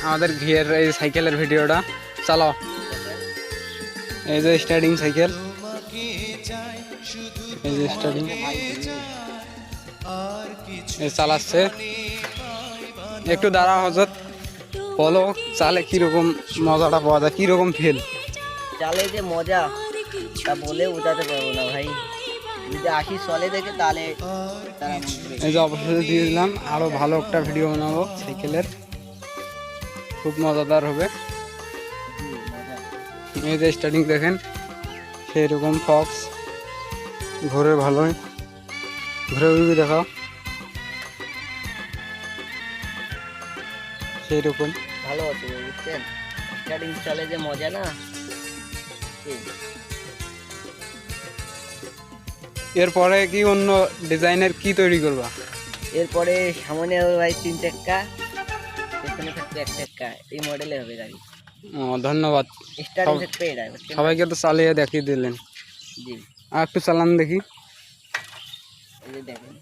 আমাদের ঘিয়ের এই সাইকেলের ভিডিওটা চালাও। এই যে স্টার্টিং সাইকেল, এই যে স্টার্টিং চালাচ্ছে। একটু দাঁড়া হজরত, বলো চালে কিরকম মজাটা পাওয়া যায়, কিরকম ফিল? চালে যে মজা তা বলে বোঝাতে পারবো না ভাই, যদি আসি চলে দেখে তাহলে তারা এই যে অবশেষে দিয়ে দিলাম, আরো ভালো একটা ভিডিও বানাবো সাইকেলের, খুব মজাদার হবে। এই যে স্টার্টিং দেখেন, সেরকম ফক্স ঘুরে, ভালোই ঘুরে ঘুরে দেখাও, সেইরকম ভালো আছে বুঝছেন, স্টার্টিং চলে যে মজা না। এরপরে কি অন্য ডিজাইনের কি তৈরি করবা? এরপরে সামনে হবে ভাই 3 চাক্কা, পেছনে থাকবে 1 চাক্কা, এই মডেলে হবে গাড়ি। ধন্যবাদ। স্টার্টিং থাকবে এটা, সবাইকে তো চালিয়ে দেখিয়ে দিলেন, জি আর একটু চালান দেখি। এই যে দেখেন।